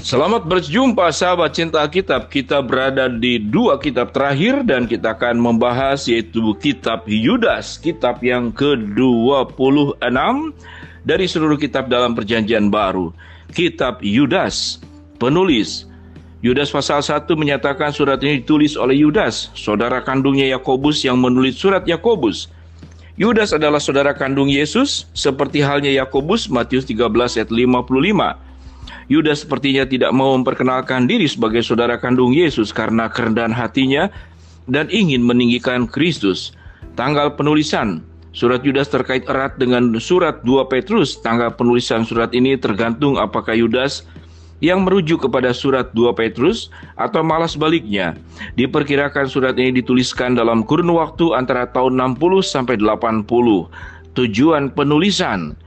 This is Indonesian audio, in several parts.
Selamat berjumpa sahabat cinta Alkitab. Kita berada di dua kitab terakhir dan kita akan membahas yaitu kitab Yudas, kitab yang ke-26 dari seluruh kitab dalam perjanjian baru. Kitab Yudas, penulis Yudas pasal 1 menyatakan surat ini ditulis oleh Yudas, saudara kandungnya Yakobus yang menulis surat Yakobus. Yudas adalah saudara kandung Yesus, seperti halnya Yakobus, Matius 13 ayat 55. Yudas sepertinya tidak mau memperkenalkan diri sebagai saudara kandung Yesus karena kerendahan hatinya dan ingin meninggikan Kristus. Tanggal penulisan surat Yudas terkait erat dengan surat 2 Petrus. Tanggal penulisan surat ini tergantung apakah Yudas yang merujuk kepada surat 2 Petrus atau malah sebaliknya. Diperkirakan surat ini dituliskan dalam kurun waktu antara tahun 60 sampai 80. Tujuan penulisan.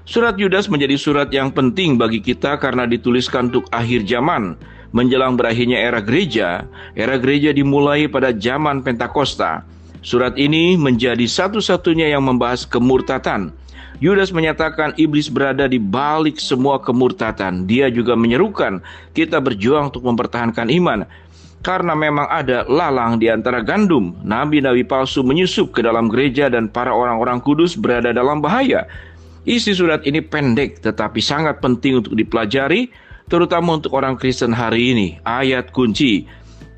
Surat Yudas menjadi surat yang penting bagi kita karena dituliskan untuk akhir zaman, menjelang berakhirnya era gereja. Era gereja dimulai pada zaman Pentakosta. Surat ini menjadi satu-satunya yang membahas kemurtatan. Yudas menyatakan iblis berada di balik semua kemurtatan. Dia juga menyerukan kita berjuang untuk mempertahankan iman. Karena memang ada lalang di antara gandum. Nabi-nabi palsu menyusup ke dalam gereja dan para orang-orang kudus berada dalam bahaya. Isi surat ini pendek tetapi sangat penting untuk dipelajari, terutama untuk orang Kristen hari ini. Ayat kunci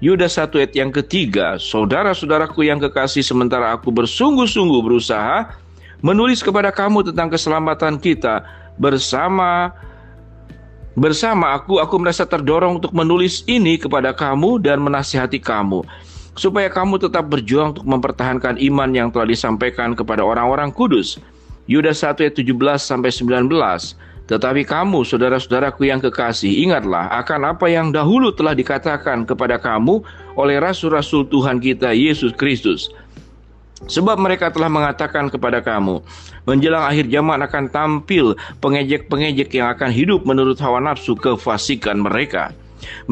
Yudas 1 ayat yang ketiga, saudara-saudaraku yang kekasih, sementara aku bersungguh-sungguh berusaha menulis kepada kamu tentang keselamatan kita bersama aku merasa terdorong untuk menulis ini kepada kamu dan menasihati kamu, supaya kamu tetap berjuang untuk mempertahankan iman yang telah disampaikan kepada orang-orang kudus. Yudas 1 ayat 17 sampai 19. Tetapi kamu, saudara-saudaraku yang kekasih, ingatlah akan apa yang dahulu telah dikatakan kepada kamu oleh rasul-rasul Tuhan kita Yesus Kristus. Sebab mereka telah mengatakan kepada kamu, menjelang akhir zaman akan tampil pengejek-pengejek yang akan hidup menurut hawa nafsu kefasikan mereka.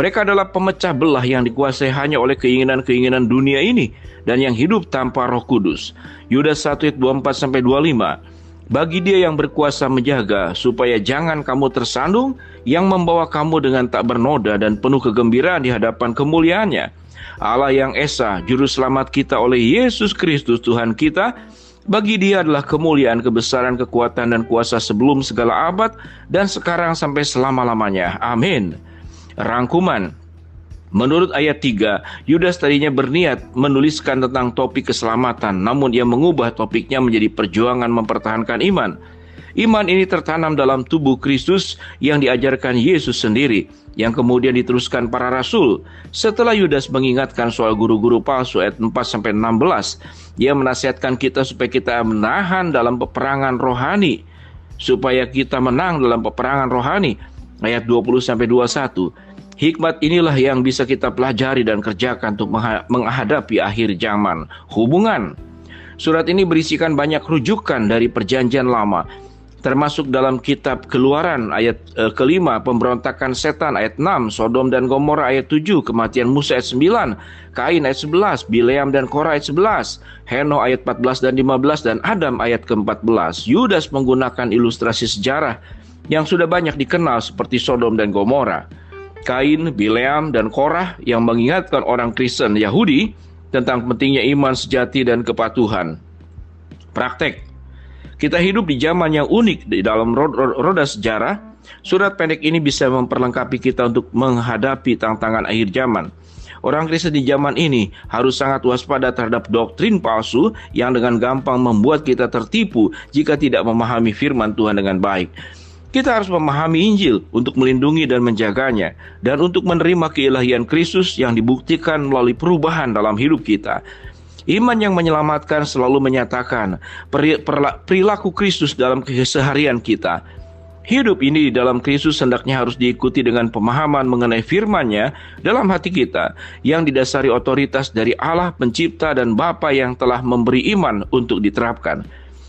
Mereka adalah pemecah belah yang dikuasai hanya oleh keinginan-keinginan dunia ini dan yang hidup tanpa Roh Kudus. Yudas 1 ayat 24 sampai 25. Bagi Dia yang berkuasa menjaga supaya jangan kamu tersandung, yang membawa kamu dengan tak bernoda dan penuh kegembiraan di hadapan kemuliaannya. Allah yang Esa, juru selamat kita oleh Yesus Kristus Tuhan kita, bagi Dia adalah kemuliaan, kebesaran, kekuatan dan kuasa sebelum segala abad dan sekarang sampai selama-lamanya. Amin. Rangkuman. Menurut ayat 3, Yudas tadinya berniat menuliskan tentang topik keselamatan, namun ia mengubah topiknya menjadi perjuangan mempertahankan iman. Iman ini tertanam dalam tubuh Kristus yang diajarkan Yesus sendiri, yang kemudian diteruskan para rasul. Setelah Yudas mengingatkan soal guru-guru palsu ayat 4-16, dia menasihatkan kita supaya kita menahan dalam peperangan rohani, supaya kita menang dalam peperangan rohani. Ayat 20-21. Hikmat inilah yang bisa kita pelajari dan kerjakan untuk menghadapi akhir zaman. Hubungan. Surat ini berisikan banyak rujukan dari perjanjian lama, termasuk dalam kitab Keluaran ayat kelima, pemberontakan setan ayat 6, Sodom dan Gomora ayat 7, kematian Musa ayat 9, Kain ayat 11, Bileam dan Korah ayat 11, Henokh ayat 14 dan 15, dan Adam ayat ke-14. Yudas menggunakan ilustrasi sejarah yang sudah banyak dikenal seperti Sodom dan Gomora. Kain, Bileam, dan Korah yang mengingatkan orang Kristen Yahudi tentang pentingnya iman sejati dan kepatuhan. Praktek. Kita hidup di zaman yang unik di dalam roda sejarah. Surat pendek ini bisa memperlengkapi kita untuk menghadapi tantangan akhir zaman. Orang Kristen di zaman ini harus sangat waspada terhadap doktrin palsu yang dengan gampang membuat kita tertipu jika tidak memahami firman Tuhan dengan baik. Kita harus memahami Injil untuk melindungi dan menjaganya, dan untuk menerima keilahian Kristus yang dibuktikan melalui perubahan dalam hidup kita. Iman yang menyelamatkan selalu menyatakan perilaku Kristus dalam keseharian kita. Hidup ini di dalam Kristus hendaknya harus diikuti dengan pemahaman mengenai firman-Nya dalam hati kita, yang didasari otoritas dari Allah Pencipta dan Bapa yang telah memberi iman untuk diterapkan.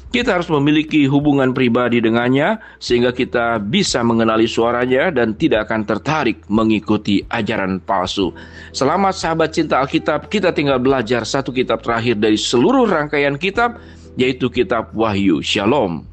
Kita harus memiliki hubungan pribadi dengannya sehingga kita bisa mengenali suaranya dan tidak akan tertarik mengikuti ajaran palsu. Selamat sahabat cinta Alkitab, kita tinggal belajar satu kitab terakhir dari seluruh rangkaian kitab, yaitu kitab Wahyu. Shalom.